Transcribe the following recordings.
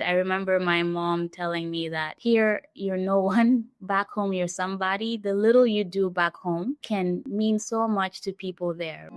I remember my mom telling me that here you're no one, back home you're somebody. The little you do back home can mean so much to people there.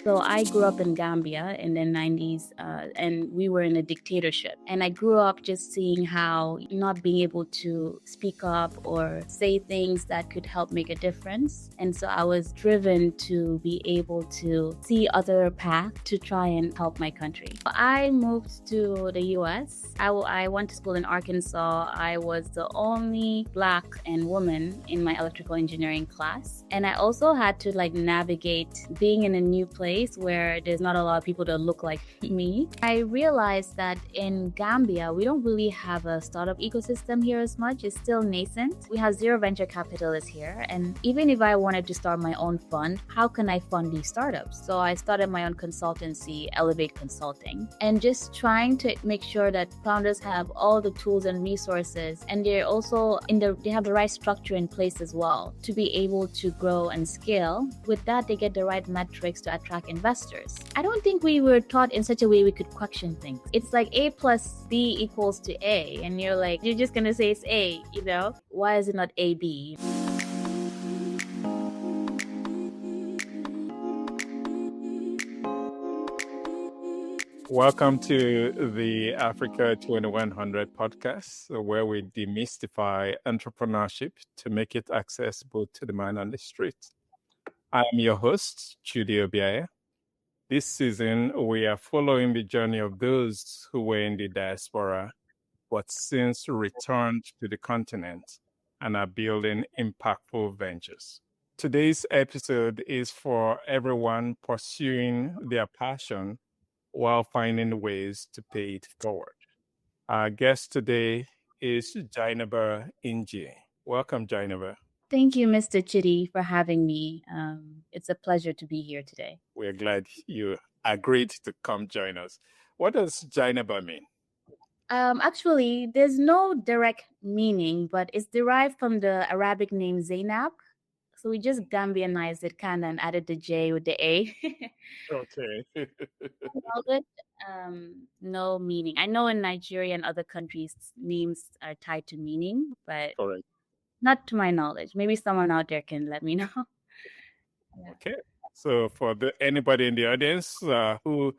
So I grew up in Gambia in the 90s, and we were in a dictatorship. And I grew up just seeing how not being able to speak up or say things that could help make a difference. And so I was driven to be able to see other paths to try and help my country. I moved to the US. I went to school in Arkansas. I was the only Black and woman in my electrical engineering class. And I also had to navigate being in a new place where there's not a lot of people that look like me. I realized that in Gambia, we don't really have a startup ecosystem here as much. It's still nascent. We have zero venture capitalists here. And even if I wanted to start my own fund, how can I fund these startups? So I started my own consultancy, Elevate Consulting, and just trying to make sure that founders have all the tools and resources, and they're also they have the right structure in place as well to be able to grow and scale. With that, they get the right metrics to attract investors. I don't think we were taught in such a way we could question things. It's like A plus B equals to A, and you're just gonna say it's A, Why is it not AB? Welcome to the Africa2100 Podcast, where we demystify entrepreneurship to make it accessible to the man on the street. I'm your host, Chudi Obiaya. This season, we are following the journey of those who were in the diaspora, but since returned to the continent and are building impactful ventures. Today's episode is for everyone pursuing their passion while finding ways to pay it forward. Our guest today is Jainaba Njie. Welcome, Jainaba. Thank you, Mr. Chidi, for having me. It's a pleasure to be here today. We're glad you agreed to come join us. What does Jainaba mean? Actually, there's no direct meaning, but it's derived from the Arabic name Zainab. So we just Gambianized it kind of and added the J with the A. Okay. No meaning. I know in Nigeria and other countries, names are tied to meaning, but Correct. Not to my knowledge. Maybe someone out there can let me know. Yeah. Okay. So for anybody in the audience who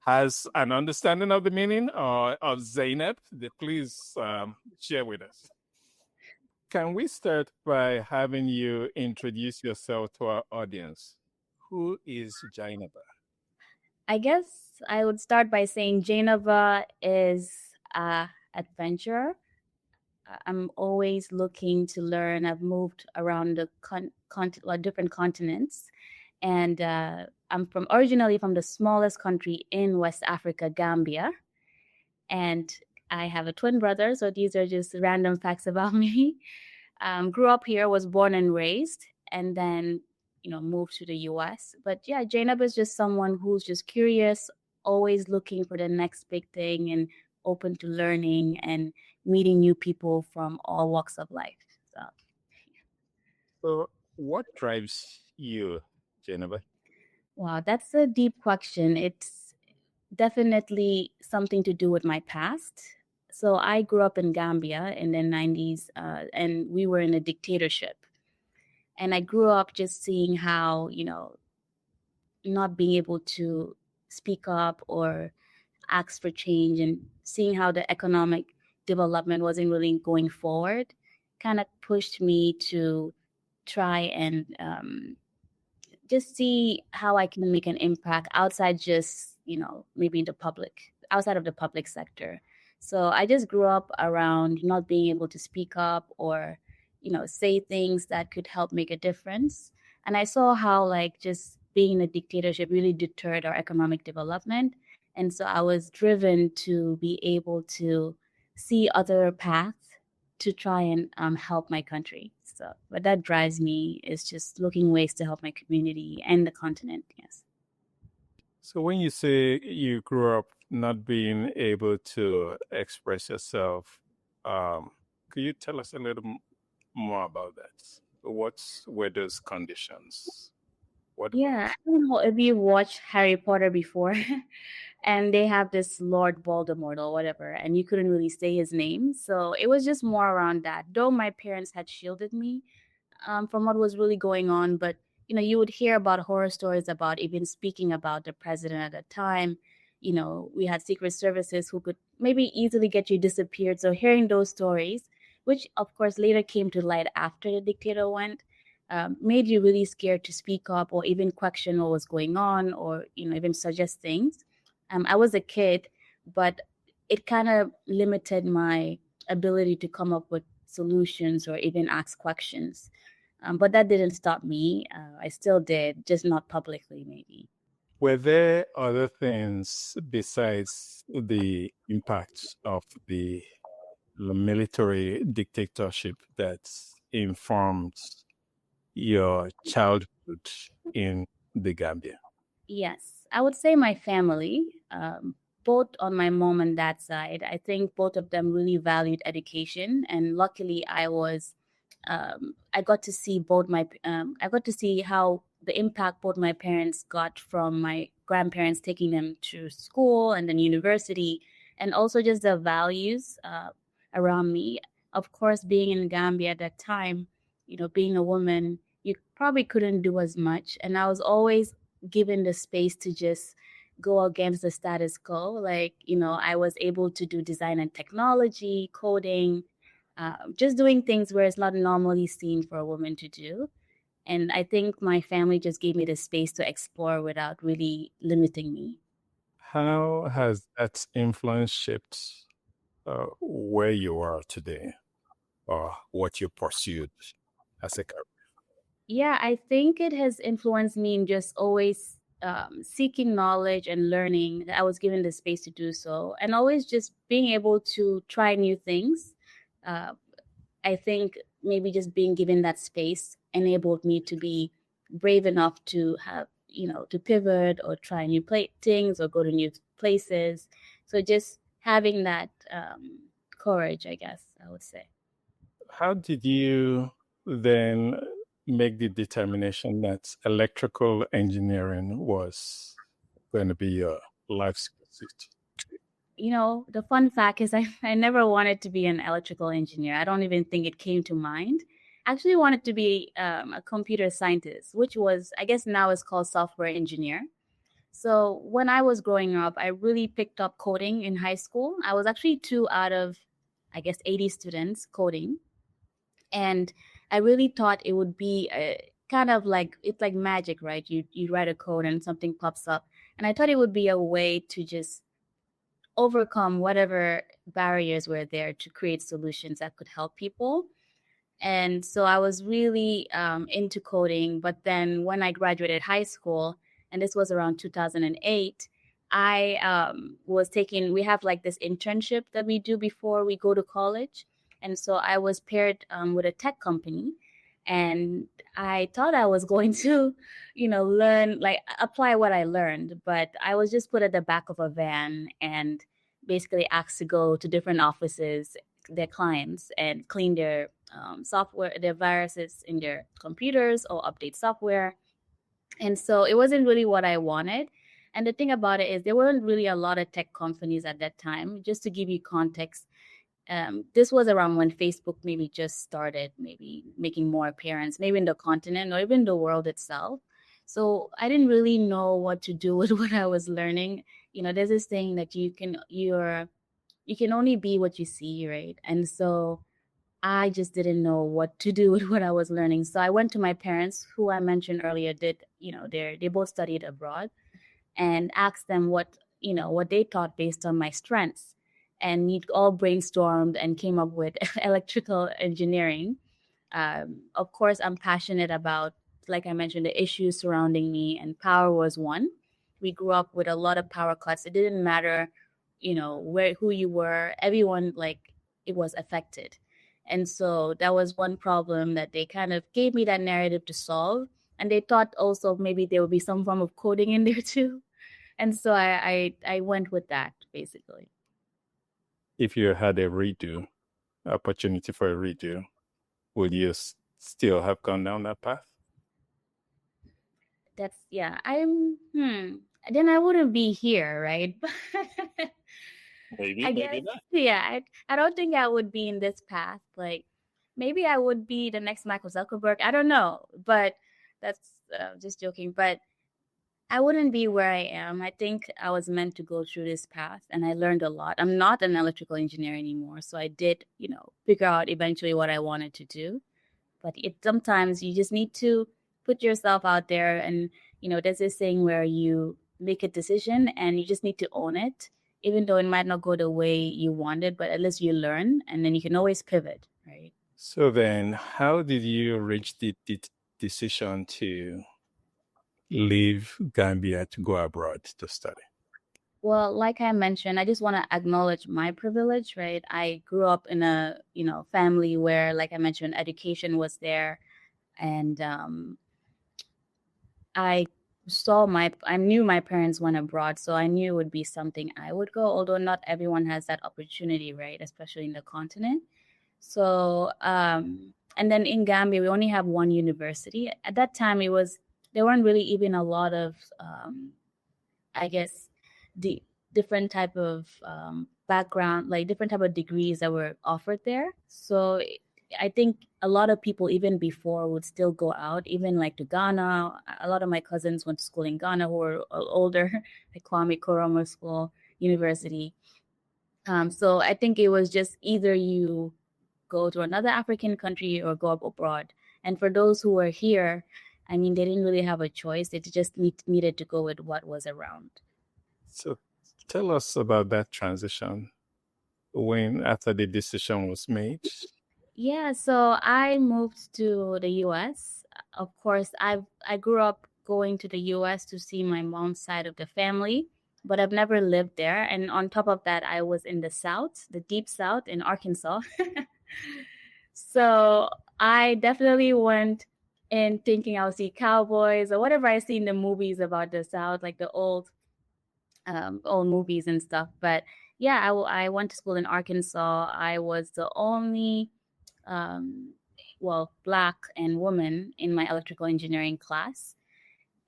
has an understanding of the meaning of Zainab, please share with us. Can we start by having you introduce yourself to our audience? Who is Jainaba? I guess I would start by saying Jainaba is an adventurer. I'm always looking to learn. I've moved around the different continents, and I'm originally from the smallest country in West Africa, Gambia, and I have a twin brother. So these are just random facts about me. Grew up here, was born and raised, and then moved to the U.S. But yeah, Jainab is just someone who's just curious, always looking for the next big thing, and open to learning and meeting new people from all walks of life. So what drives you, Jainaba? Wow, that's a deep question. It's definitely something to do with my past. So I grew up in Gambia in the 90s, and we were in a dictatorship. And I grew up just seeing how, not being able to speak up or ask for change, and seeing how the economic development wasn't really going forward kind of pushed me to try and just see how I can make an impact outside just, maybe outside of the public sector. So I just grew up around not being able to speak up or, say things that could help make a difference. And I saw how just being in a dictatorship really deterred our economic development. And so I was driven to be able to see other paths to try and help my country. So what that drives me is just looking ways to help my community and the continent. Yes. So when you say you grew up not being able to express yourself, could you tell us a little more about that? What were those conditions? What? Yeah, I don't know if you watched Harry Potter before, and they have this Lord Voldemort or whatever, and you couldn't really say his name. So it was just more around that. Though my parents had shielded me from what was really going on, but you would hear about horror stories about even speaking about the president at the time. We had secret services who could maybe easily get you disappeared. So hearing those stories, which of course later came to light after the dictator went, made you really scared to speak up or even question what was going on, or even suggest things. I was a kid, but it kind of limited my ability to come up with solutions or even ask questions. But that didn't stop me. I still did, just not publicly, maybe. Were there other things besides the impact of the military dictatorship that informed your childhood in the Gambia? Yes, I would say my family, both on my mom and dad side. I think both of them really valued education, and luckily, I got to see I got to see how the impact both my parents got from my grandparents taking them to school and then university, and also just the values around me. Of course, being in Gambia at that time, being a woman, you probably couldn't do as much, and I was always given the space to just go against the status quo. Like, I was able to do design and technology, coding, just doing things where it's not normally seen for a woman to do. And I think my family just gave me the space to explore without really limiting me. How has that influence shaped where you are today or what you pursued as a career? Yeah, I think it has influenced me in just always seeking knowledge and learning, that I was given the space to do so, and always just being able to try new things. Uh, I think maybe just being given that space enabled me to be brave enough to have, to pivot or try new things or go to new places. So just having that courage, I guess I would say. How did you then make the determination that electrical engineering was going to be your life suit? The fun fact is I never wanted to be an electrical engineer. I don't even think it came to mind. I actually wanted to be a computer scientist, which was, I guess now is called software engineer. So when I was growing up, I really picked up coding in high school. I was actually two out of, I guess, 80 students coding. And I really thought it would be kind of like, it's like magic, right? You write a code and something pops up. And I thought it would be a way to just overcome whatever barriers were there to create solutions that could help people. And so I was really into coding. But then when I graduated high school, and this was around 2008, I we have like this internship that we do before we go to college. And so I was paired with a tech company. And I thought I was going to, learn, like apply what I learned. But I was just put at the back of a van and basically asked to go to different offices, their clients, and clean their software, their viruses in their computers or update software. And so it wasn't really what I wanted. And the thing about it is, there weren't really a lot of tech companies at that time. Just to give you context, this was around when Facebook maybe just started, maybe making more appearance, maybe in the continent or even the world itself. So I didn't really know what to do with what I was learning. There's this thing that you can only be what you see, right? And so I just didn't know what to do with what I was learning. So I went to my parents, who I mentioned earlier did, they both studied abroad, and asked them what they thought based on my strengths. And we all brainstormed and came up with electrical engineering. Of course, I'm passionate about, like I mentioned, the issues surrounding me, and power was one. We grew up with a lot of power cuts. It didn't matter, who you were, everyone, like, it was affected. And so that was one problem that they kind of gave me that narrative to solve. And they thought also maybe there would be some form of coding in there too. And so I went with that basically. If you had a opportunity for a redo, would you still have gone down that path? Then I wouldn't be here, right? Maybe, I maybe guess, not. yeah, I don't think I would be in this path. Like, maybe I would be the next Michael Zuckerberg. I don't know, but that's just joking. But I wouldn't be where I am. I think I was meant to go through this path, and I learned a lot. I'm not an electrical engineer anymore, so I did, figure out eventually what I wanted to do. But sometimes you just need to put yourself out there, and there's this thing where you make a decision and you just need to own it, even though it might not go the way you wanted, but at least you learn, and then you can always pivot, right? So then, how did you reach the decision to leave Gambia to go abroad to study? Well, like I mentioned, I just want to acknowledge my privilege, right? I grew up in a, family where, like I mentioned, education was there, and I I knew my parents went abroad, so I knew it would be something I would go, although not everyone has that opportunity, right? Especially in the continent. So, and then in Gambia, we only have one university. At that time, there weren't really even a lot of, I guess, the different type of background, like different type of degrees that were offered there. So I think a lot of people even before would still go out, even like to Ghana. A lot of my cousins went to school in Ghana who were older, like Kwame Nkrumah School University. So I think it was just either you go to another African country or go up abroad. And for those who were here, I mean, they didn't really have a choice. They just needed to go with what was around. So tell us about that transition when after the decision was made. Yeah, so I moved to the US. Of course, I grew up going to the US to see my mom's side of the family, but I've never lived there. And on top of that, I was in the South, the deep South in Arkansas. So I definitely went in thinking I'll see cowboys or whatever I see in the movies about the South, like the old movies and stuff. But yeah, I went to school in Arkansas. I was the only black and woman in my electrical engineering class.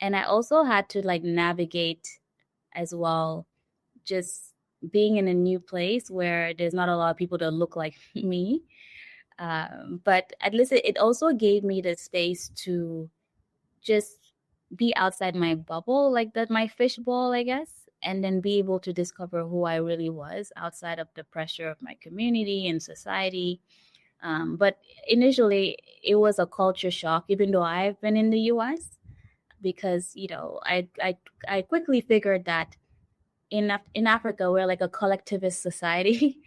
And I also had to like navigate as well, just being in a new place where there's not a lot of people that look like me. But at least it also gave me the space to just be outside my bubble, like that, my fishbowl, I guess, and then be able to discover who I really was outside of the pressure of my community and society. But initially, it was a culture shock, even though I've been in the US, because I quickly figured that in Africa we're like a collectivist society,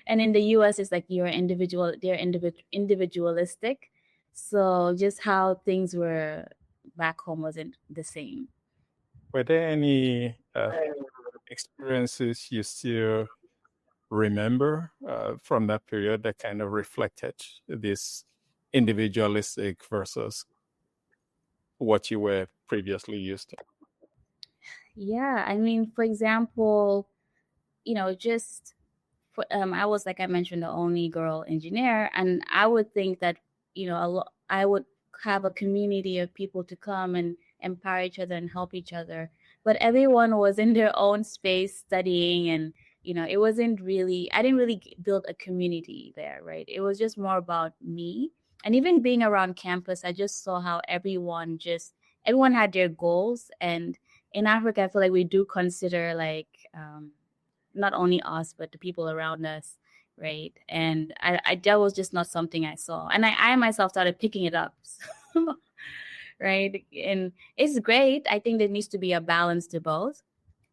and in the US it's like you're individual, they're individualistic. So just how things were back home wasn't the same. Were there any experiences you still remember from that period that kind of reflected this individualistic versus what you were previously used to? Yeah, I mean, for example, just I was, like I mentioned, the only girl engineer, and I would think that I would have a community of people to come and empower each other and help each other, but everyone was in their own space studying, and it wasn't really, I didn't really build a community there, right? It was just more about me. And even being around campus, I just saw how everyone had their goals. And in Africa, I feel like we do consider like not only us but the people around us, right? And that was just not something I saw, and I myself started picking it up. So, right, and it's great. I think there needs to be a balance to both.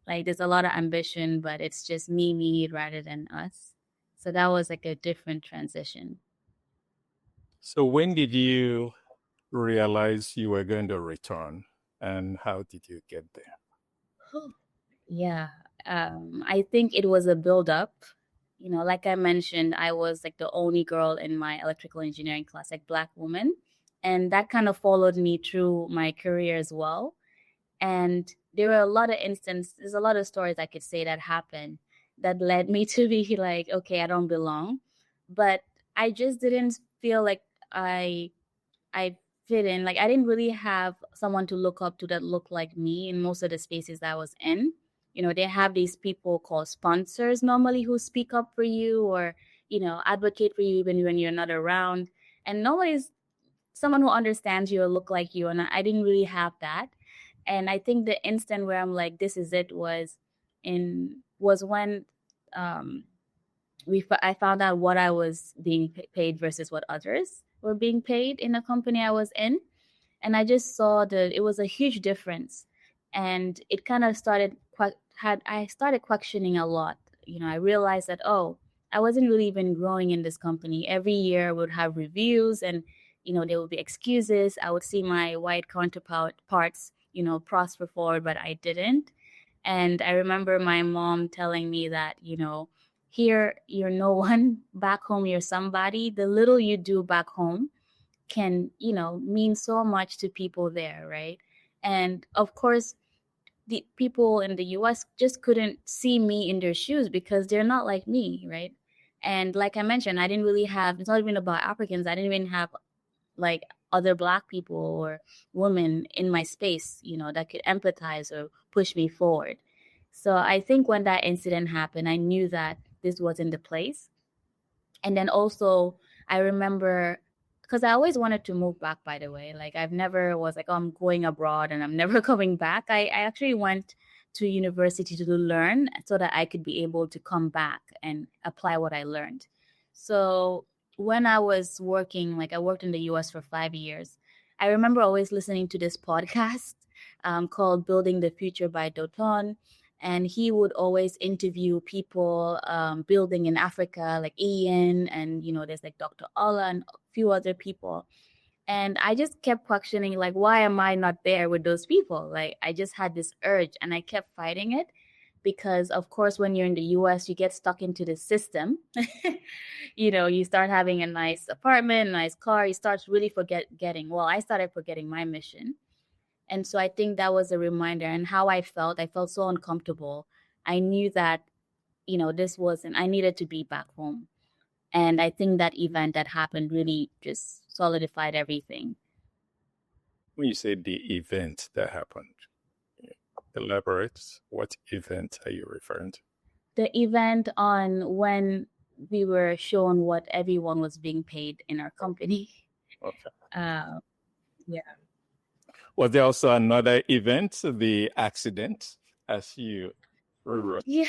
Like there's a lot of ambition, but it's just me rather than us. So that was like a different transition. So when did you realize you were going to return, and how did you get there? Yeah, I think it was a build up. Like I mentioned, I was like the only girl in my electrical engineering class, like Black woman. And that kind of followed me through my career as well. And there were a lot of there's a lot of stories I could say that happened that led me to be like, okay, I don't belong. But I just didn't feel like I fit in. Like I didn't really have someone to look up to that looked like me in most of the spaces that I was in. They have these people called sponsors normally who speak up for you or, advocate for you even when you're not around. And nobody's someone who understands you or look like you. And I didn't really have that. And I think the instant where I'm like, this is it was when um, I found out what I was being paid versus what others were being paid in the company I was in. And I just saw that it was a huge difference. And it kind of I started questioning a lot. I realized that, I wasn't really even growing in this company. Every year I would have reviews and, there would be excuses. I would see my white counterparts, prosper forward, but I didn't. And I remember my mom telling me that, here you're no one, back home you're somebody. The little you do back home can, mean so much to people there, right? And of course, the people in the US just couldn't see me in their shoes because they're not like me, right? And like I mentioned, I didn't really have, it's not even about Africans, I didn't even have like other Black people or women in my space, that could empathize or push me forward. So I think when that incident happened, I knew that this wasn't the place. And then also, I remember, because I always wanted to move back, by the way. Like, I've never was like, I'm going abroad and I'm never coming back. I actually went to university to learn so that I could be able to come back and apply what I learned. So when I was working, like I worked in the US for 5 years, I remember always listening to this podcast called Building the Future by Doton. And he would always interview people building in Africa, like Ian, and there's like Dr. Ola and a few other people. And I just kept questioning, like, why am I not there with those people? Like, I just had this urge, and I kept fighting it because, of course, when you're in the US, you get stuck into the system. You start having a nice apartment, a nice car. You start really forgetting. Well, I started forgetting my mission. And so I think that was a reminder, and how I felt so uncomfortable. I knew that, I needed to be back home. And I think that event that happened really just solidified everything. When you say the event that happened, elaborate. What event are you referring to? The event on when we were shown what everyone was being paid in our company. Okay. Yeah. Was there also another event, the accident, as you wrote? Yeah.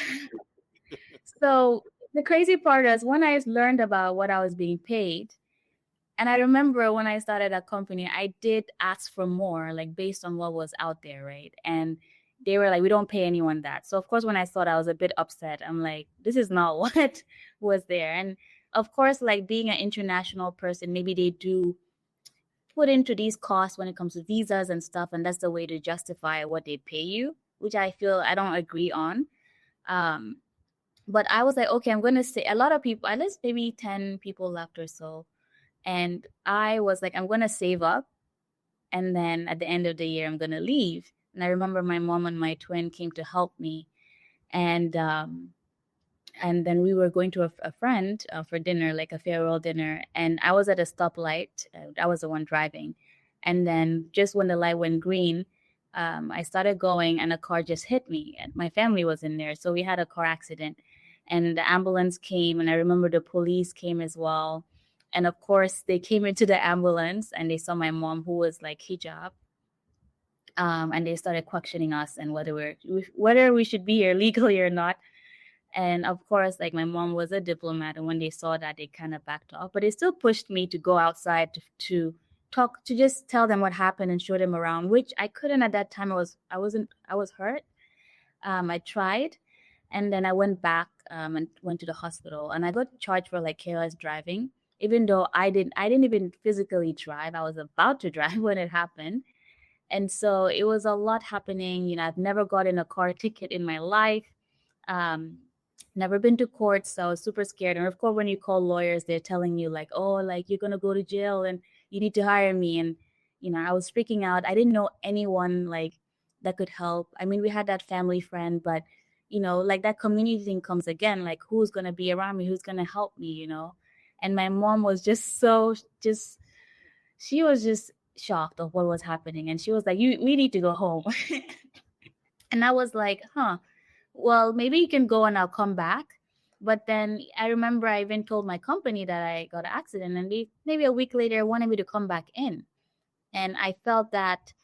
So the crazy part is when I learned about what I was being paid, and I remember when I started a company, I did ask for more, like based on what was out there, right? And they were like, we don't pay anyone that. So of course, when I saw that, I was a bit upset. I'm like, this is not what was there. And of course, like being an international person, maybe they do put into these costs when it comes to visas and stuff, and that's the way to justify what they pay you, which I feel I don't agree on. But I was like, okay, I'm going to say a lot of people, at least maybe 10 people left or so. And I was like, I'm going to save up. And then at the end of the year, I'm going to leave. And I remember my mom and my twin came to help me. And then we were going to a friend for dinner, like a farewell dinner. And I was at a stoplight. I was the one driving. And then just when the light went green, I started going and a car just hit me. And my family was in there. So we had a car accident. And the ambulance came. And I remember the police came as well. And of course, they came into the ambulance and they saw my mom, who was like hijab. And they started questioning us and whether we should be here legally or not. And of course, like my mom was a diplomat, and when they saw that, they kind of backed off. But they still pushed me to go outside to talk, to just tell them what happened and show them around, which I couldn't at that time. I was hurt. I tried, and then I went back and went to the hospital, and I got charged for like careless driving, even though I didn't even physically drive. I was about to drive when it happened. And so it was a lot happening. I've never gotten a car ticket in my life. Never been to court, so I was super scared. And of course, when you call lawyers, they're telling you like, oh, like you're gonna go to jail and you need to hire me. And I was freaking out. I didn't know anyone like that could help. I mean, we had that family friend, but like that community thing comes again, like who's gonna be around me, who's gonna help me, And my mom was just she was just shocked of what was happening. And she was like, we need to go home. And I was like, well, maybe you can go and I'll come back. But then I remember I even told my company that I got an accident, and maybe a week later wanted me to come back in. And I felt that,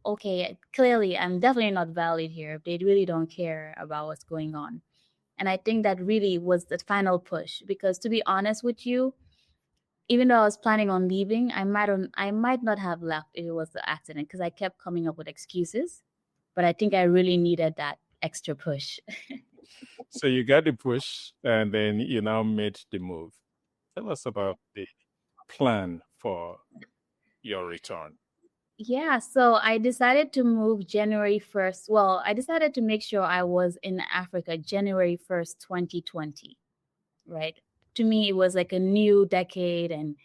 okay, clearly I'm definitely not valid here. They really don't care about what's going on. And I think that really was the final push, because to be honest with you, even though I was planning on leaving, I might not have left if it was the accident, because I kept coming up with excuses. But I think I really needed that extra push. So you got the push, and then you now made the move. Tell us about the plan for your return. Yeah, so I decided to move January 1st. Well, I decided to make sure I was in Africa January 1st, 2020, right? To me, it was like a new decade, and,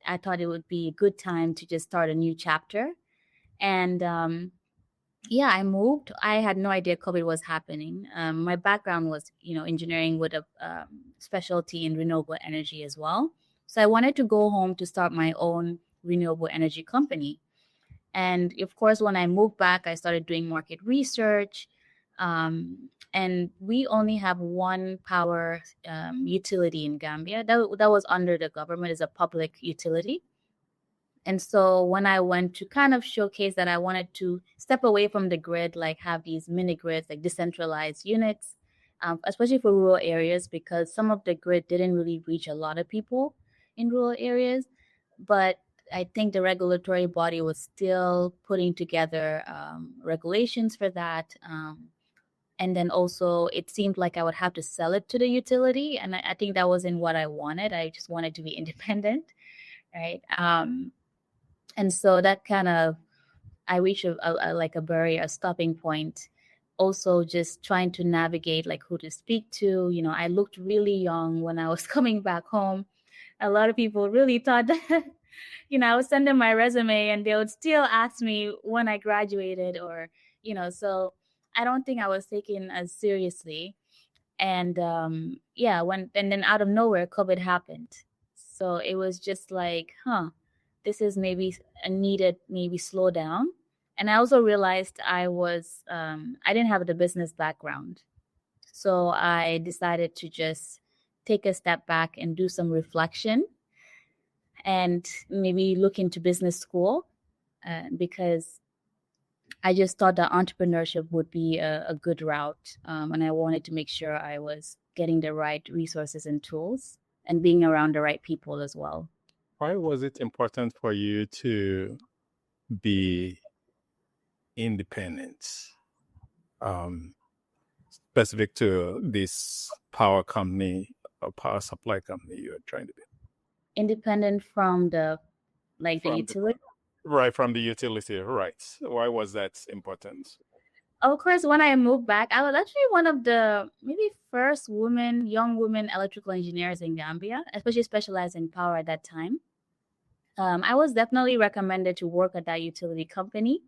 I thought it would be a good time to just start a new chapter. And yeah, I moved. I had no idea COVID was happening. My background was, engineering with a specialty in renewable energy as well. So I wanted to go home to start my own renewable energy company. And of course, when I moved back, I started doing market research. And we only have one power utility in Gambia that was under the government, as a public utility. And so when I went to kind of showcase that I wanted to step away from the grid, like have these mini grids, like decentralized units, especially for rural areas, because some of the grid didn't really reach a lot of people in rural areas. But I think the regulatory body was still putting together regulations for that. And then also it seemed like I would have to sell it to the utility. And I think that wasn't what I wanted. I just wanted to be independent, right? And so that kind of, I reached like a barrier, a stopping point. Also, just trying to navigate like who to speak to. I looked really young when I was coming back home. A lot of people really thought that, I would send them my resume and they would still ask me when I graduated, or, so I don't think I was taken as seriously. And and then out of nowhere, COVID happened. So it was just like, this is maybe a needed maybe slow down. And I also realized I didn't have the business background. So I decided to just take a step back and do some reflection and maybe look into business school, because I just thought that entrepreneurship would be a good route. And I wanted to make sure I was getting the right resources and tools and being around the right people as well. Why was it important for you to be independent, specific to this power company or power supply company you're trying to be? Independent from the utility? Right, from the utility, right. Why was that important? Of course, when I moved back, I was actually one of the maybe first young women electrical engineers in Gambia, especially specialized in power at that time. I was definitely recommended to work at that utility company,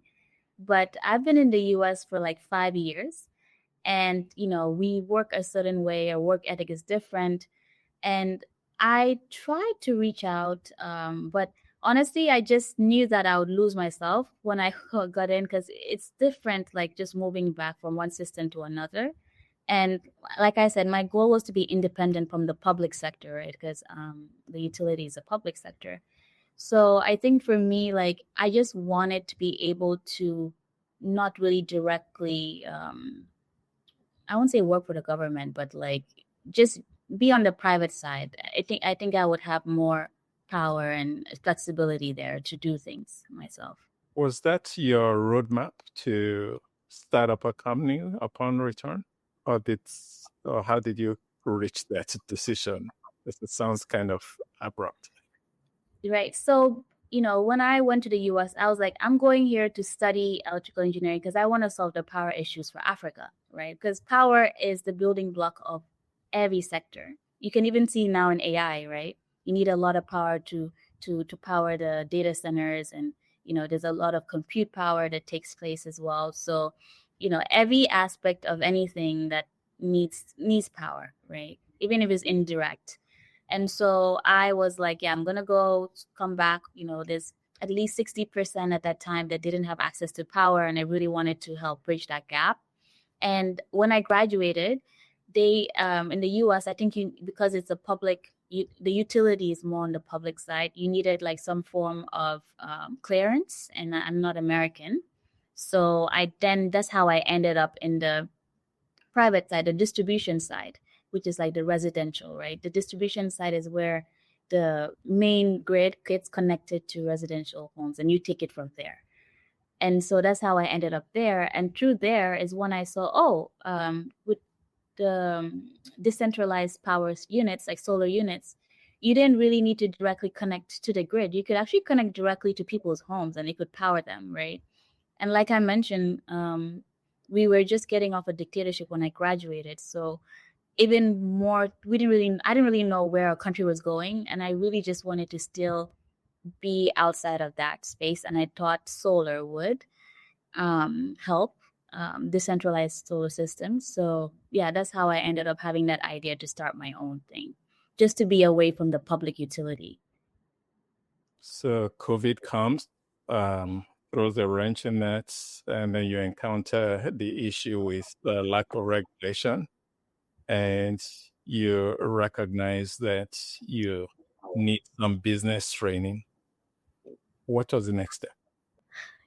but I've been in the US for like 5 years, and we work a certain way, our work ethic is different. And I tried to reach out, but honestly, I just knew that I would lose myself when I got in, because it's different, like just moving back from one system to another. And like I said, my goal was to be independent from the public sector, right? Because the utility is a public sector. So I think for me, like, I just wanted to be able to not really directly, I won't say work for the government, but like just be on the private side. I think I would have more power and flexibility there to do things myself. Was that your roadmap to start up a company upon return, or how did you reach that decision? It sounds kind of abrupt. Right. So, when I went to the US, I was like, I'm going here to study electrical engineering because I want to solve the power issues for Africa, right? Because power is the building block of every sector. You can even see now in AI, right? You need a lot of power to power the data centers, and there's a lot of compute power that takes place as well. So, every aspect of anything that needs power, right? Even if it's indirect. And so I was like, yeah, I'm going to come back. There's at least 60% at that time that didn't have access to power, and I really wanted to help bridge that gap. And when I graduated, they in the US, I think because it's a public, the utility is more on the public side. You needed like some form of clearance, and I'm not American, so that's how I ended up in the private side, the distribution side, which is like the residential, right? The distribution side is where the main grid gets connected to residential homes, and you take it from there. And so that's how I ended up there. And through there is when I saw, with the decentralized power units, like solar units, you didn't really need to directly connect to the grid. You could actually connect directly to people's homes, and it could power them, right? And like I mentioned, we were just getting off a dictatorship when I graduated. So even more, I didn't really know where our country was going. And I really just wanted to still be outside of that space. And I thought solar would help decentralized solar systems. So yeah, that's how I ended up having that idea to start my own thing, just to be away from the public utility. So COVID comes, throws a wrench in that, and then you encounter the issue with the lack of regulation, and you recognize that you need some business training. What was the next step?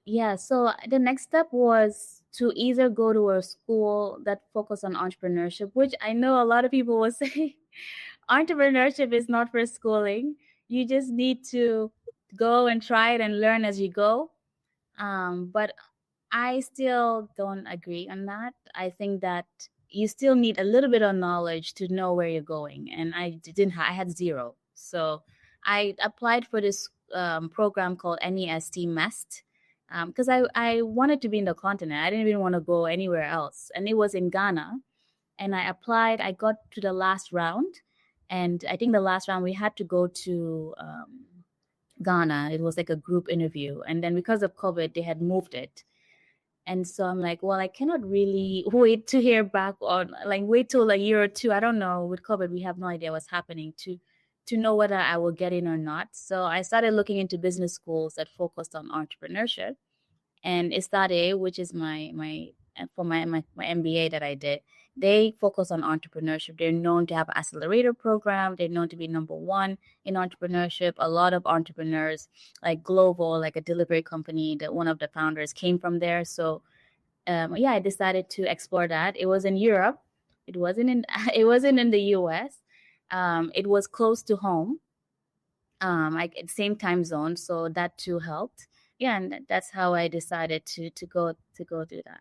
Yeah, so the next step was to either go to a school that focused on entrepreneurship, which I know a lot of people will say entrepreneurship is not for schooling. You just need to go and try it and learn as you go. But I still don't agree on that. I think that you still need a little bit of knowledge to know where you're going. And I had zero. So I applied for this program called NEST, because I wanted to be in the continent. I didn't even want to go anywhere else. And it was in Ghana. And I applied. I got to the last round. And I think the last round we had to go to Ghana. It was like a group interview. And then because of COVID, they had moved it. And so I'm like, well, I cannot really wait to hear back on, like, wait till a year or two. I don't know. With COVID, we have no idea what's happening to know whether I will get in or not. So I started looking into business schools that focused on entrepreneurship. And Estade, which is my MBA that I did, they focus on entrepreneurship. They're known to have an accelerator program. They're known to be number one in entrepreneurship. A lot of entrepreneurs, like Global, like a delivery company, that one of the founders came from there. So I decided to explore that. It was in Europe. It wasn't in the US. It was close to home, like same time zone. So that too helped. Yeah, and that's how I decided to go through that.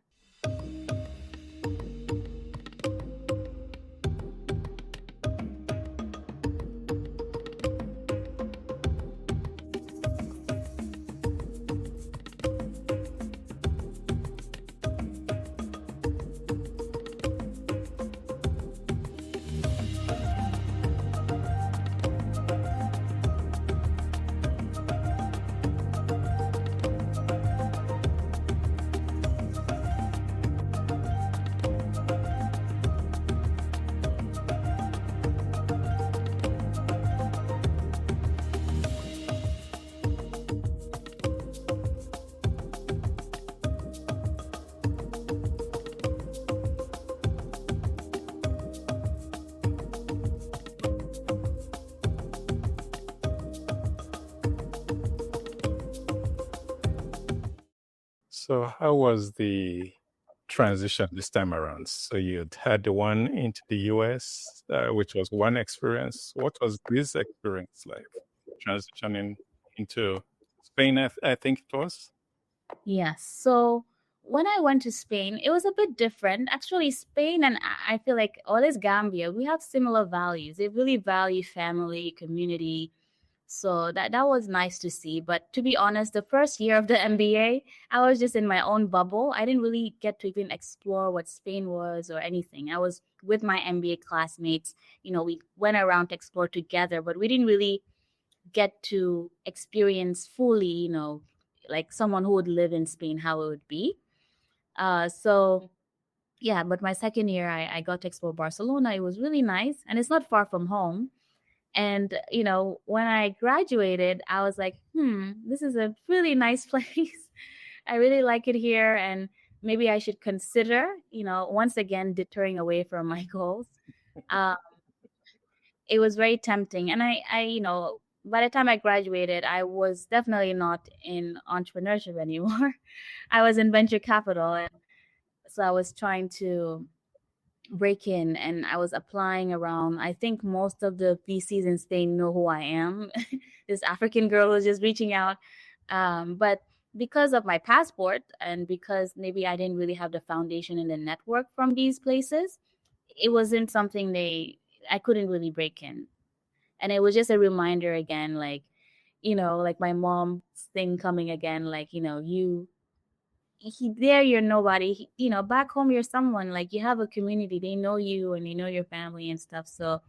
So how was the transition this time around? So you'd had the one into the US, which was one experience. What was this experience like, transitioning into Spain, I think it was? Yes. So when I went to Spain, it was a bit different. Actually, Spain and I feel like all this Gambia, we have similar values. They really value family, community. So that was nice to see. But to be honest, the first year of the MBA, I was just in my own bubble. I didn't really get to even explore what Spain was or anything. I was with my MBA classmates. We went around to explore together, but we didn't really get to experience fully, like someone who would live in Spain, how it would be. So yeah, but my second year, I got to explore Barcelona. It was really nice, and it's not far from home. And, when I graduated, I was like, this is a really nice place. I really like it here. And maybe I should consider, once again, deterring away from my goals. Uh, it was very tempting. And by the time I graduated, I was definitely not in entrepreneurship anymore. I was in venture capital. And so I was trying to break in, and I was applying around. I think most of the VCs in Spain know who I am. This African girl was just reaching out. But because of my passport and because maybe I didn't really have the foundation and the network from these places, it wasn't something I couldn't really break in. And it was just a reminder again, like, like my mom's thing coming again, like, there you're nobody. Back home you're someone, like you have a community, they know you and they know your family and stuff. So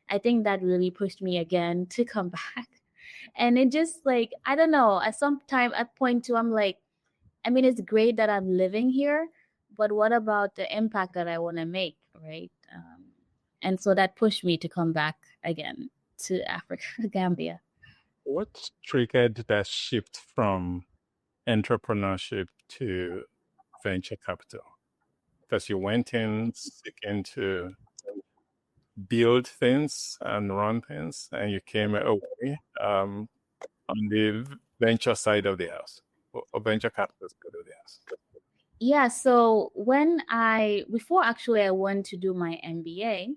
I think that really pushed me again to come back. And it just, like, I don't know, at some time at point two, I'm like, I mean, it's great that I'm living here, but what about the impact that I want to make, right? And so that pushed me to come back again to Africa, Gambia. What triggered that shift from entrepreneurship to venture capital? Because you went in seeking to build things and run things, and you came away on the venture side of the house, or venture capital side of the house. Yeah, so before actually I went to do my MBA,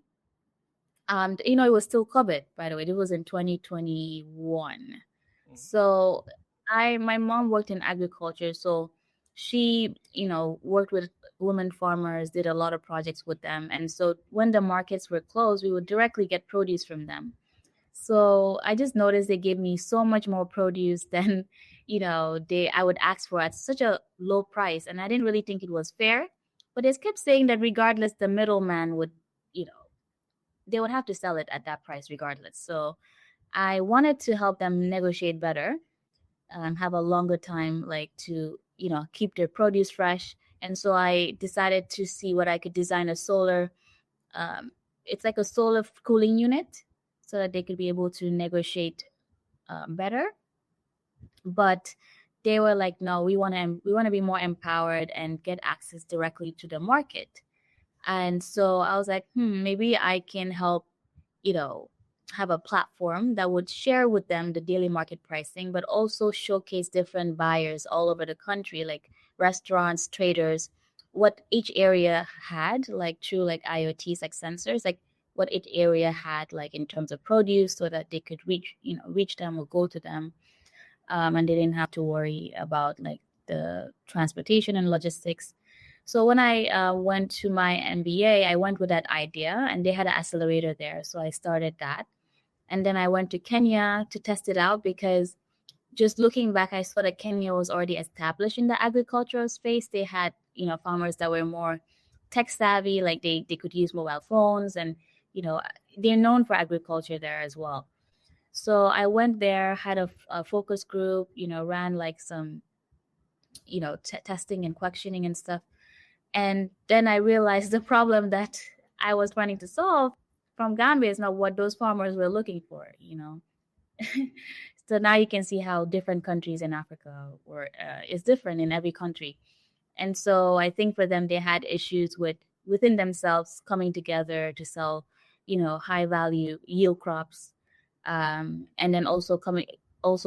it was still COVID, by the way. It was in 2021. Mm-hmm. So my mom worked in agriculture, so she, worked with women farmers, did a lot of projects with them. And so when the markets were closed, we would directly get produce from them. So I just noticed they gave me so much more produce than, I would ask for at such a low price. And I didn't really think it was fair. But they kept saying that regardless, the middleman would, they would have to sell it at that price regardless. So I wanted to help them negotiate better and have a longer time, like to, keep their produce fresh. And so I decided to see what I could design a solar, it's like a solar cooling unit so that they could be able to negotiate better. But they were like, no, we want to be more empowered and get access directly to the market. And so I was like, maybe I can help, have a platform that would share with them the daily market pricing, but also showcase different buyers all over the country, like restaurants, traders, what each area had, like through like IoTs, like sensors, like what each area had, like in terms of produce, so that they could reach them or go to them. And they didn't have to worry about like the transportation and logistics. So when I went to my MBA, I went with that idea, and they had an accelerator there. So I started that. And then I went to Kenya to test it out, because just looking back, I saw that Kenya was already established in the agricultural space. They had, farmers that were more tech savvy, like they could use mobile phones, and, they're known for agriculture there as well. So I went there, had a focus group, ran like some, testing and questioning and stuff. And then I realized the problem that I was trying to solve from Gambia is not what those farmers were looking for, So now you can see how different countries in Africa is different in every country. And so I think for them, they had issues within themselves coming together to sell, high value yield crops. And then also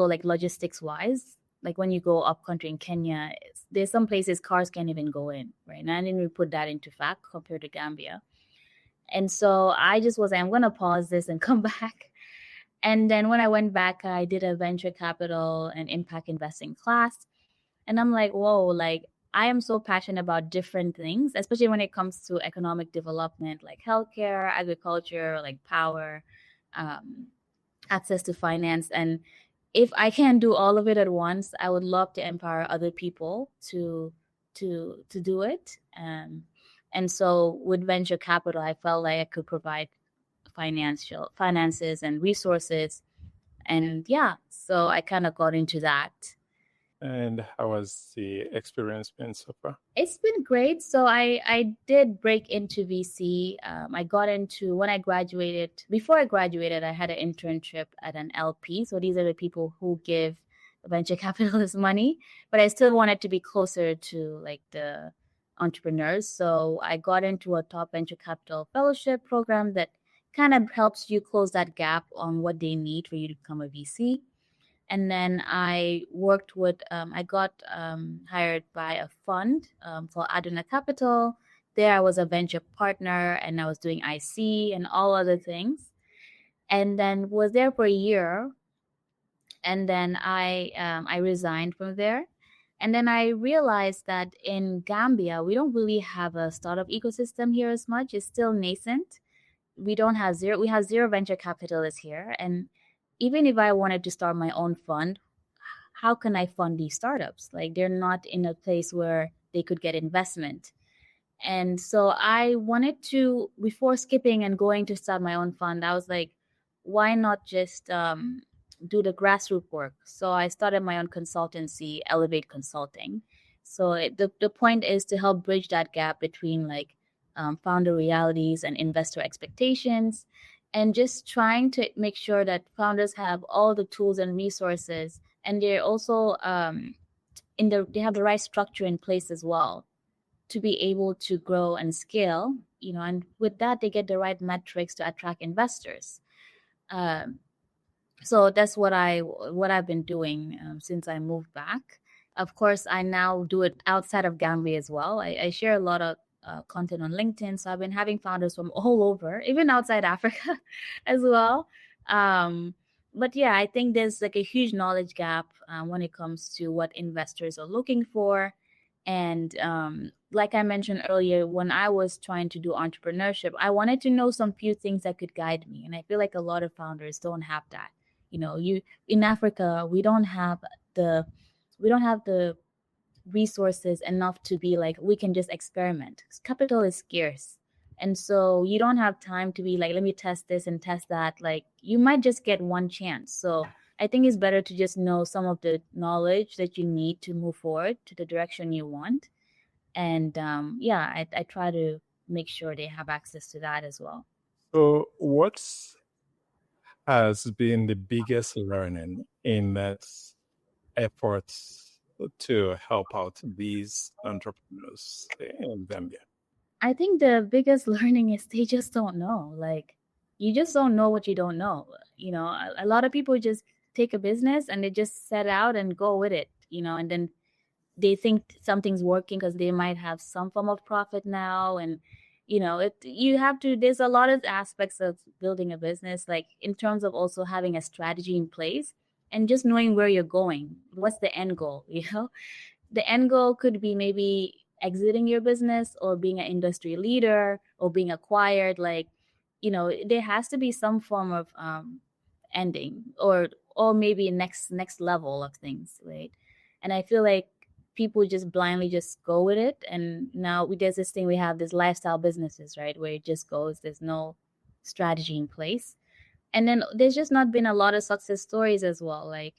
like logistics wise, like when you go up country in Kenya, there's some places cars can't even go in, right? And I didn't really put that into fact compared to Gambia. And so I just was like, I'm going to pause this and come back. And then when I went back, I did a venture capital and impact investing class. And I'm like, whoa, like I am so passionate about different things, especially when it comes to economic development, like healthcare, agriculture, like power, access to finance. And if I can do all of it at once, I would love to empower other people to do it. And so with venture capital, I felt like I could provide finances and resources. And yeah, so I kind of got into that. And how has the experience been so far? It's been great. So I did break into VC. I got into when I graduated. Before I graduated, I had an internship at an LP. So these are the people who give venture capitalists money. But I still wanted to be closer to like the entrepreneurs. So I got into a top venture capital fellowship program that kind of helps you close that gap on what they need for you to become a VC. And then I worked with, I got hired by a fund called Aduna Capital. There I was a venture partner and I was doing IC and all other things. And then was there for a year. And then I resigned from there. And then I realized that in Gambia, we don't really have a startup ecosystem here as much. It's still nascent. We have zero venture capitalists here. And even if I wanted to start my own fund, how can I fund these startups? Like they're not in a place where they could get investment. And so I wanted to, before skipping and going to start my own fund, I was like, why not just do the grassroots work? So I started my own consultancy, Elevate Consulting. So the point is to help bridge that gap between like founder realities and investor expectations, and just trying to make sure that founders have all the tools and resources, and they're also they have the right structure in place as well to be able to grow and scale, and with that they get the right metrics to attract investors. So that's what I've been doing since I moved back. Of course, I now do it outside of Gambia as well. I share a lot of content on LinkedIn, so I've been having founders from all over, even outside Africa as well. But yeah, I think there's like a huge knowledge gap when it comes to what investors are looking for. And like I mentioned earlier, when I was trying to do entrepreneurship, I wanted to know some few things that could guide me. And I feel like a lot of founders don't have that. You in Africa, we don't have the resources enough to be like, we can just experiment. Capital is scarce. And so you don't have time to be like, let me test this and test that. Like you might just get one chance. So I think it's better to just know some of the knowledge that you need to move forward to the direction you want. And I try to make sure they have access to that as well. So what has been the biggest learning in that effort to help out these entrepreneurs in Zambia? I think the biggest learning is they just don't know. Like, you just don't know what you don't know. A lot of people just take a business and they just set out and go with it, and then they think something's working because they might have some form of profit now. And, there's a lot of aspects of building a business, like in terms of also having a strategy in place and just knowing where you're going. What's the end goal? The end goal could be maybe exiting your business or being an industry leader or being acquired. Like, there has to be some form of ending or maybe next level of things, right? And I feel like people just blindly just go with it. And now there's this thing, we have this lifestyle businesses, right, where it just goes, there's no strategy in place. And then there's just not been a lot of success stories as well. Like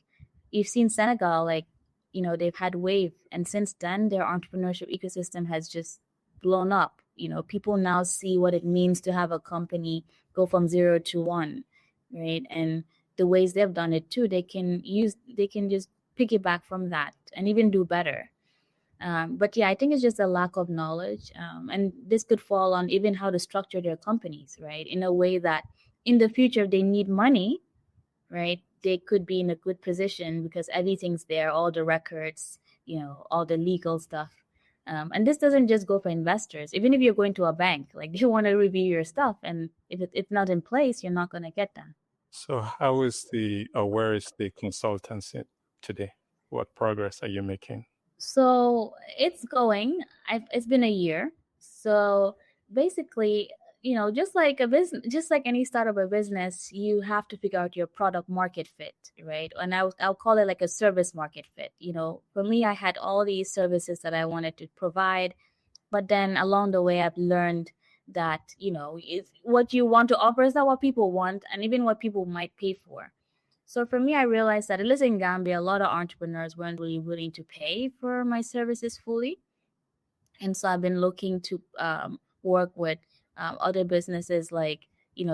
you've seen Senegal, like, they've had Wave, and since then their entrepreneurship ecosystem has just blown up. People now see what it means to have a company go from 0 to 1, right? And the ways they've done it too, they can just piggyback from that and even do better. But yeah, I think it's just a lack of knowledge, and this could fall on even how to structure their companies, right, in a way that in the future if they need money, right, they could be in a good position because everything's there, all the records, all the legal stuff. And this doesn't just go for investors. Even if you're going to a bank, like they want to review your stuff, and if it's not in place, you're not going to get them. So where is the consultancy today? What progress are you making? So it's going. It's been a year. So basically, just like a business, just like any startup or business, you have to figure out your product market fit, right? And I'll call it like a service market fit. For me, I had all these services that I wanted to provide, but then along the way, I've learned that what you want to offer is not what people want, and even what people might pay for. So for me, I realized that at least in Gambia, a lot of entrepreneurs weren't really willing to pay for my services fully. And so I've been looking to work with other businesses like,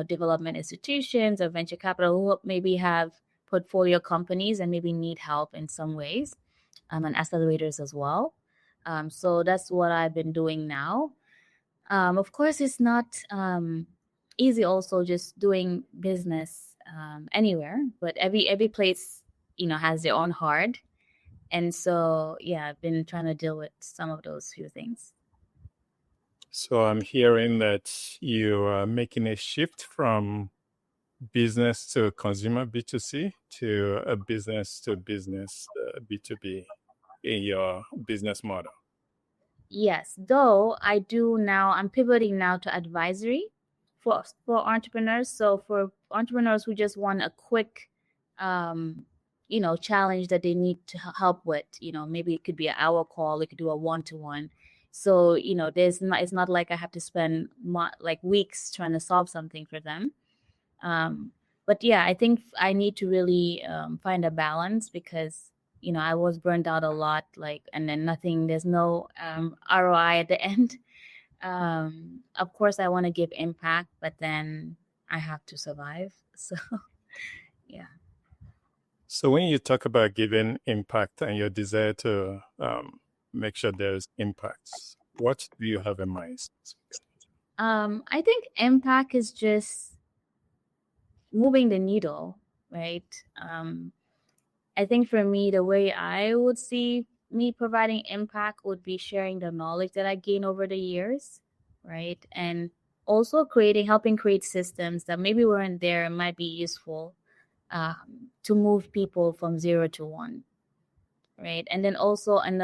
development institutions or venture capital who maybe have portfolio companies and maybe need help in some ways, and accelerators as well. So that's what I've been doing now. Of course, it's not easy also just doing business anywhere, but every place, has their own hard. And so, yeah, I've been trying to deal with some of those few things. So I'm hearing that you are making a shift from business to consumer B2C to a business to business B2B in your business model. Yes, though I'm pivoting now to advisory for entrepreneurs. So for entrepreneurs who just want a quick, challenge that they need to help with, maybe it could be an hour call, it could do a one-to-one. So, it's not like I have to spend like weeks trying to solve something for them. But yeah, I think I need to really find a balance because, I was burned out a lot, and then there's no ROI at the end. Of course, I want to give impact, but then I have to survive. So, yeah. So when you talk about giving impact and your desire to make sure there's impacts, what do you have in mind? I think impact is just moving the needle, right? I think for me, the way I would see me providing impact would be sharing the knowledge that I gained over the years, right? And also helping create systems that maybe weren't there and might be useful to move people from 0 to 1, right? And then also on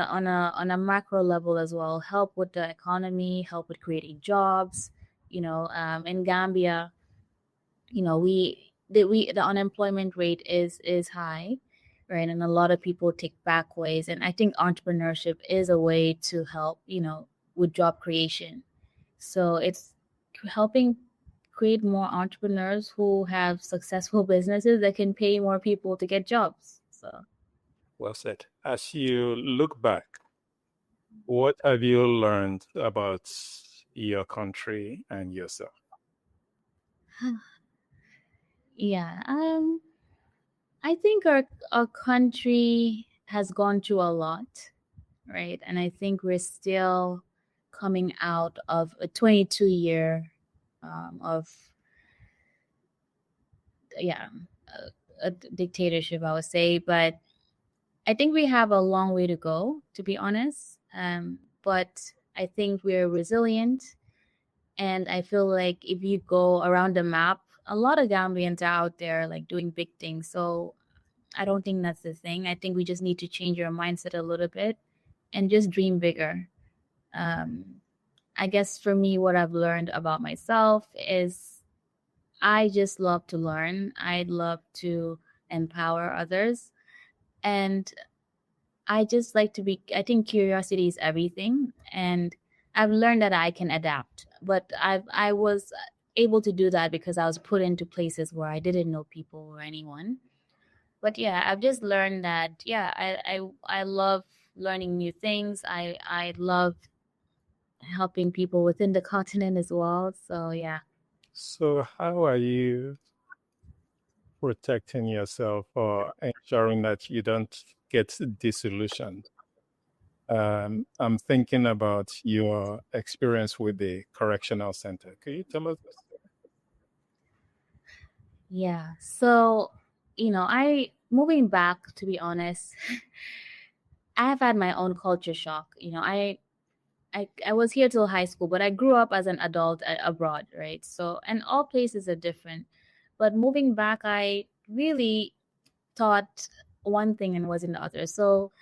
a macro level as well, help with the economy, help with creating jobs. In Gambia, the unemployment rate is high, right? And a lot of people take back ways. And I think entrepreneurship is a way to help, with job creation. So it's helping create more entrepreneurs who have successful businesses that can pay more people to get jobs. So, well said. As you look back, what have you learned about your country and yourself? yeah, I think our country has gone through a lot, right? And I think we're still coming out of a 22-year of a dictatorship, I would say. But I think we have a long way to go, to be honest. But I think we're resilient, and I feel like if you go around the map, a lot of Gambians are out there like doing big things. So I don't think that's the thing. I think we just need to change our mindset a little bit and just dream bigger. I guess for me, what I've learned about myself is I just love to learn. I love to empower others. And I just like to I think curiosity is everything. And I've learned that I can adapt. But I was able to do that because I was put into places where I didn't know people or anyone. But yeah, I've just learned that, I love learning new things. I love helping people within the continent as well. So yeah. So how are you protecting yourself or ensuring that you don't get disillusioned? I'm thinking about your experience with the correctional center. Can you tell us? Yeah. So, moving back, to be honest, I have had my own culture shock. I was here till high school, but I grew up as an adult abroad, right? So, and all places are different. But moving back, I really thought one thing and wasn't the other. So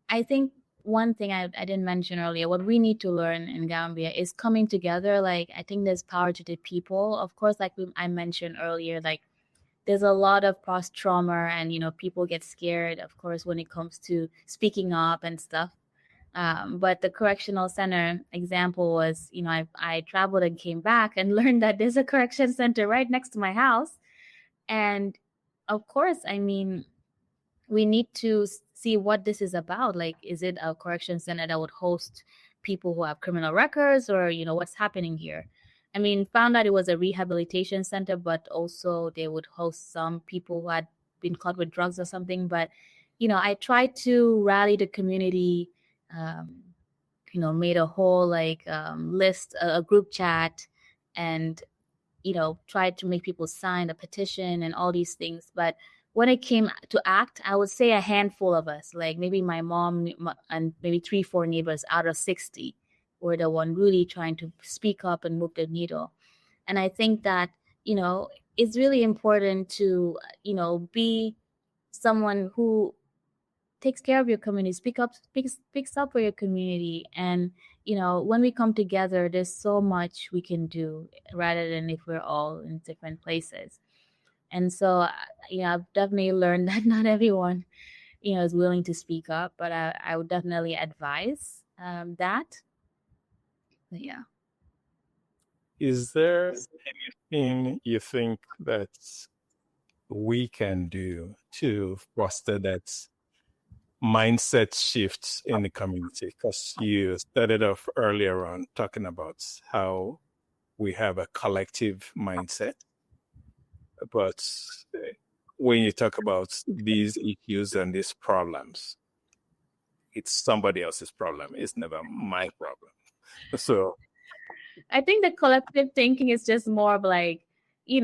I think one thing I didn't mention earlier, what we need to learn in Gambia is coming together. Like, I think there's power to the people. Of course, like I mentioned earlier, like there's a lot of post trauma and, people get scared, of course, when it comes to speaking up and stuff. But the correctional center example was, I traveled and came back and learned that there's a correction center right next to my house. And of course, I mean, we need to see what this is about. Like, is it a correction center that would host people who have criminal records, or what's happening here? I mean, found out it was a rehabilitation center, but also they would host some people who had been caught with drugs or something. But I tried to rally the community, um, made a whole list, a group chat, and tried to make people sign a petition and all these things. But when it came to act, I would say a handful of us, like maybe my mom and maybe 3, 4 neighbors out of 60 were the one really trying to speak up and move the needle. And I think that, it's really important to, be someone who takes care of your community, speaks up for your community. And when we come together, there's so much we can do rather than if we're all in different places. And so I've definitely learned that not everyone is willing to speak up, but I would definitely advise that. But yeah. Is there anything you think that we can do to foster that mindset shifts in the community? Because you started off earlier on talking about how we have a collective mindset, but when you talk about these issues and these problems, it's somebody else's problem. It's never my problem. So I think the collective thinking is just more of like, you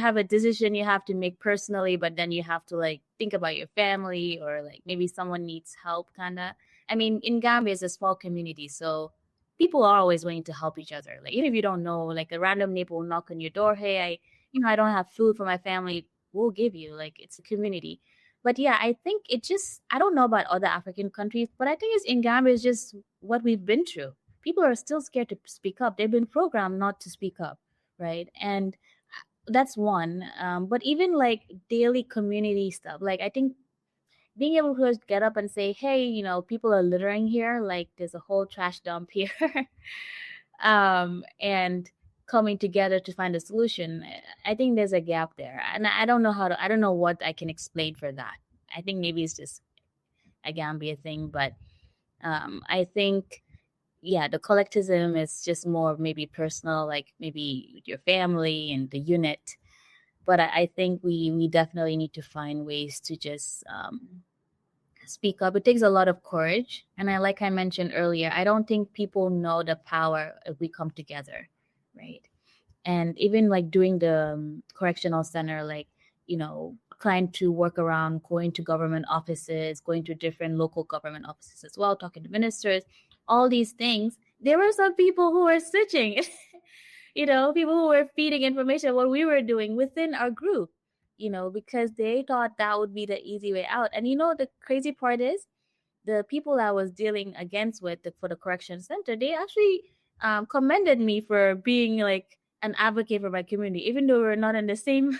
have a decision you have to make personally, but then you have to like think about your family, or like maybe someone needs help, kind of. I mean, in Gambia, it's a small community, so people are always willing to help each other. Like, even if you don't know, like a random neighbor will knock on your door, hey, I don't have food for my family, we'll give you. Like, it's a community. But yeah, I think I don't know about other African countries, but I think it's in Gambia, it's just what we've been through. People are still scared to speak up. They've been programmed not to speak up, right? And that's one. But even like daily community stuff, like I think being able to just get up and say, hey, people are littering here, like there's a whole trash dump here, and coming together to find a solution. I think there's a gap there, and I don't know what I can explain for that. I think maybe it's just a Gambia thing, but I think, yeah, the collectivism is just more maybe personal, like maybe with your family and the unit. But I think we definitely need to find ways to just speak up. It takes a lot of courage. And like I mentioned earlier, I don't think people know the power if we come together, right? And even like doing the correctional center, like, trying to work around going to government offices, going to different local government offices as well, talking to ministers, all these things. There were some people who were switching, people who were feeding information what we were doing within our group, because they thought that would be the easy way out. And the crazy part is, the people I was dealing against for the correction center, they actually commended me for being like an advocate for my community, even though we're not in the same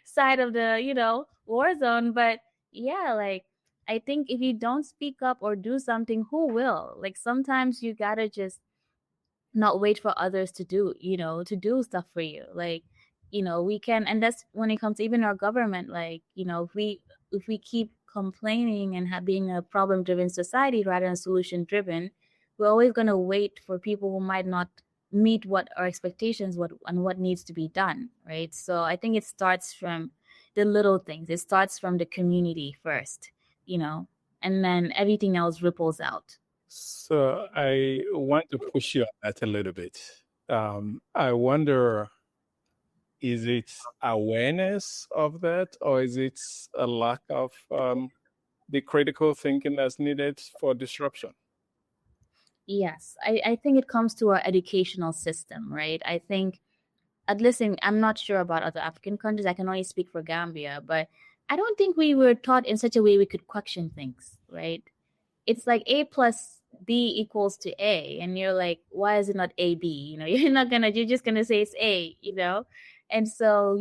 side of the war zone. But yeah, like I think if you don't speak up or do something, who will? Like sometimes you gotta just not wait for others to do stuff for you. Like, we can, and that's when it comes to even our government. Like, if we keep complaining and being a problem driven society rather than solution driven, we're always going to wait for people who might not meet what our expectations and what needs to be done, right? So I think it starts from the little things. It starts from the community first, and then everything else ripples out. So I want to push you on that a little bit. I wonder, is it awareness of that, or is it a lack of the critical thinking that's needed for disruption? Yes, I think it comes to our educational system, right? I think, at least I'm not sure about other African countries. I can only speak for Gambia, but I don't think we were taught in such a way we could question things, right? It's like A plus B equals to A, and you're like, why is it not AB? You're just gonna say it's A, and so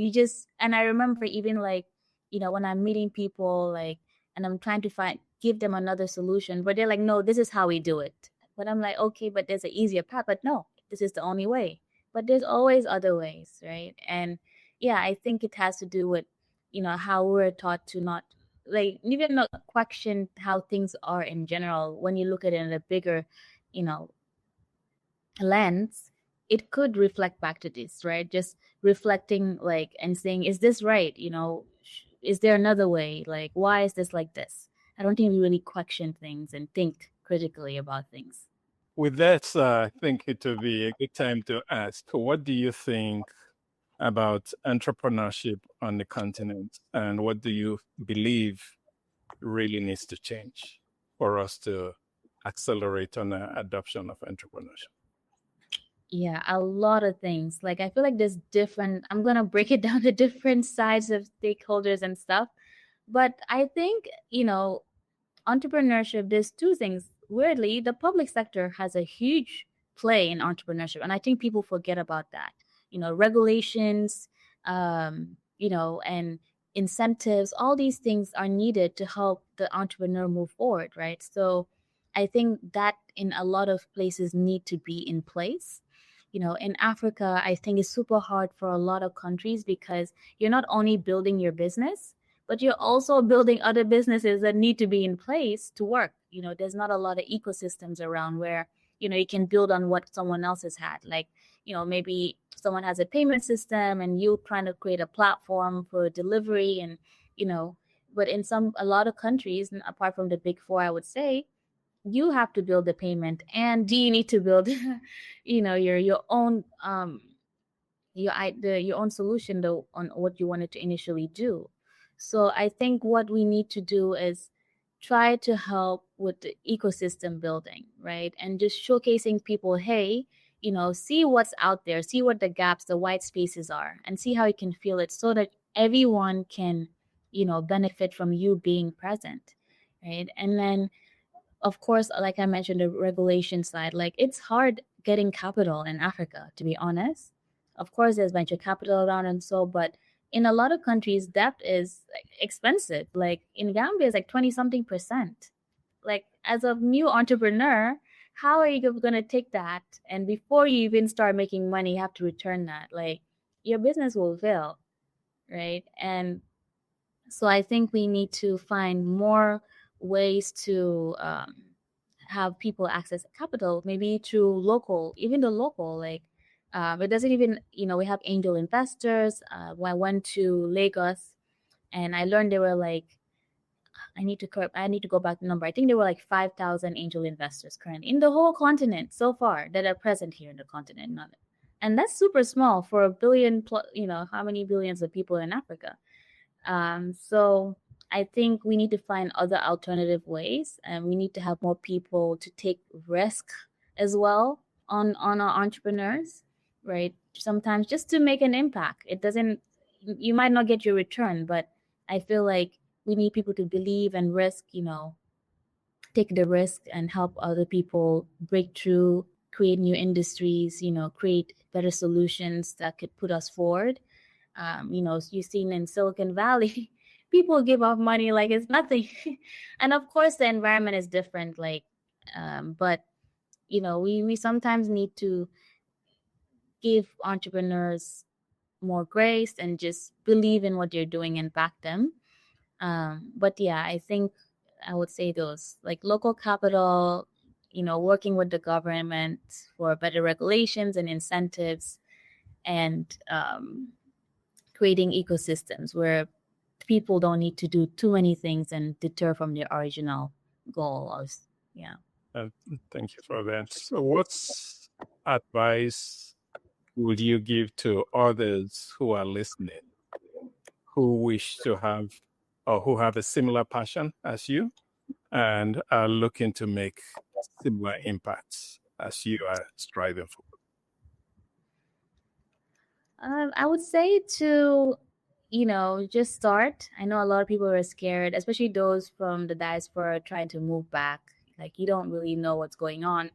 and I remember even like, when I'm meeting people, like, and I'm trying to give them another solution, but they're like, no, this is how we do it. But I'm like, okay, but there's an easier path. But no, this is the only way. But there's always other ways, right? And yeah, I think it has to do with how we're taught to not even not question how things are in general. When you look at it in a bigger, you know, lens, it could reflect back to this, right? Just reflecting and saying, is this right? Is there another way? Like, why is this like this? I don't think we really question things and think critically about things. With that, I think it will be a good time to ask, what do you think about entrepreneurship on the continent, and what do you believe really needs to change for us to accelerate on the adoption of entrepreneurship? Yeah, a lot of things. Like, I feel like there's different, I'm going to break it down to different sides of stakeholders and stuff. But I think, entrepreneurship, there's two things. Weirdly, the public sector has a huge play in entrepreneurship. And I think people forget about that. Regulations, and incentives, all these things are needed to help the entrepreneur move forward, right? So I think that in a lot of places need to be in place. In Africa, I think it's super hard for a lot of countries because you're not only building your business, but you're also building other businesses that need to be in place to work. There's not a lot of ecosystems around where, you can build on what someone else has had. Like, maybe someone has a payment system and you're trying to create a platform for delivery and, but in a lot of countries, apart from the big four, I would say, you have to build the payment and you need to build, your own, your own solution though on what you wanted to initially do. So I think what we need to do is try to help with the ecosystem building, right? And just showcasing people, hey, see what's out there, see what the gaps, the white spaces are, and see how you can feel it so that everyone can, benefit from you being present, right? And then of course, like I mentioned, the regulation side, like it's hard getting capital in Africa, to be honest. Of course, there's venture capital around and so, but in a lot of countries, debt is expensive. Like in Gambia, it's like 20 something percent. Like as a new entrepreneur, how are you going to take that? And before you even start making money, you have to return that. Like your business will fail, right? And so I think we need to find more ways to have people access capital, maybe through even the local, it doesn't even, we have angel investors. When I went to Lagos and I learned they were like, I need to go back to the number. I think there were like 5,000 angel investors currently in the whole continent so far that are present here in the continent. And that's super small for a billion, how many billions of people in Africa. So I think we need to find other alternative ways, and we need to have more people to take risk as well on our entrepreneurs, right? Sometimes just to make an impact. You might not get your return, but I feel like we need people to believe and risk, take the risk and help other people break through, create new industries, create better solutions that could put us forward. You've seen in Silicon Valley, people give off money like it's nothing. And of course, the environment is different. But we sometimes need to give entrepreneurs more grace and just believe in what they're doing and back them. But yeah, I think I would say those, like local capital, working with the government for better regulations and incentives, and creating ecosystems where people don't need to do too many things and deter from their original goal. Yeah. Thank you for that. So what's advice would you give to others who are listening, who wish to have or who have a similar passion as you and are looking to make similar impacts as you are striving for? I would say to, just start. I know a lot of people are scared, especially those from the diaspora trying to move back. Like you don't really know what's going on,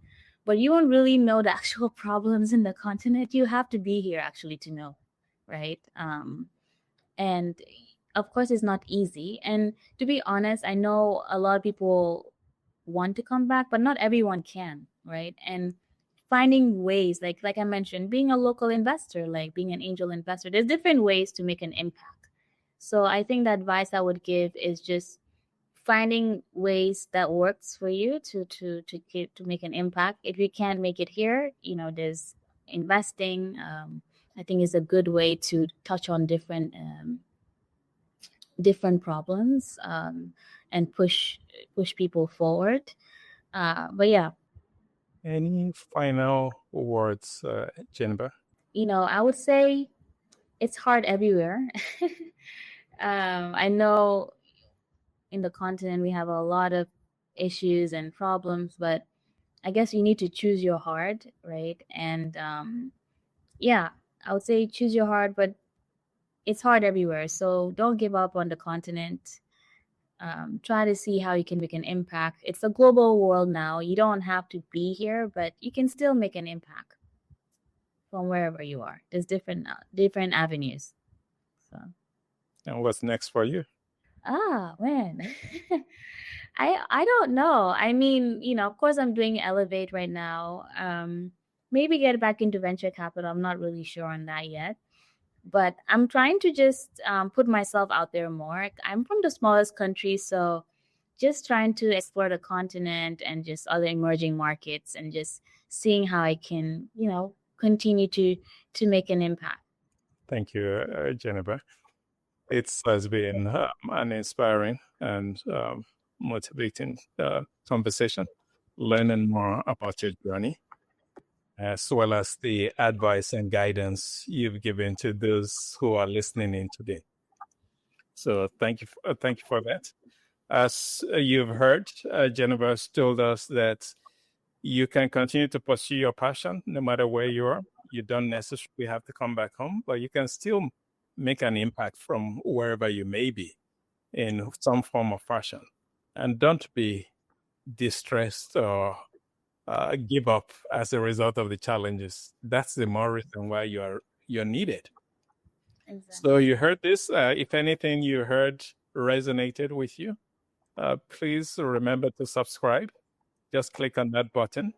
but you don't really know the actual problems in the continent. You have to be here actually to know, right? And of course, it's not easy. And to be honest, I know a lot of people want to come back, but not everyone can, right? And finding ways, like I mentioned, being a local investor, like being an angel investor, there's different ways to make an impact. So I think the advice I would give is just finding ways that works for you to make an impact. If you can't make it here, there's investing. I think is a good way to touch on different problems, and push people forward. But yeah, Any final words, Jainaba? I would say it's hard everywhere. I know in the continent we have a lot of issues and problems, but I guess you need to choose your hard, right? And yeah, I would say choose your hard, but it's hard everywhere. So don't give up on the continent. Try to see how you can make an impact. It's a global world now. You don't have to be here, but you can still make an impact from wherever you are. There's different avenues. So. And what's next for you? Man. I don't know. I mean, of course I'm doing Elevate right now. Maybe get back into venture capital. I'm not really sure on that yet. But I'm trying to just put myself out there more. I'm from the smallest country, so just trying to explore the continent and just other emerging markets and just seeing how I can, continue to make an impact. Thank you, Jainaba. It has been an inspiring and motivating conversation, learning more about your journey, as well as the advice and guidance you've given to those who are listening in today. So thank you for that. As you've heard, Jainaba has told us that you can continue to pursue your passion no matter where you are. You don't necessarily have to come back home, but you can still make an impact from wherever you may be in some form of fashion. And don't be distressed or give up as a result of the challenges. That's the more reason why you're needed. Exactly. So you heard this. If anything you heard resonated with you, please remember to subscribe. Just click on that button,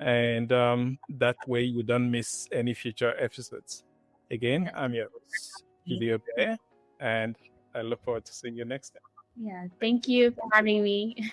and that way you don't miss any future episodes. Again, I'm your host, Julio Bear, and I look forward to seeing you next time. Yeah, thank you for having me.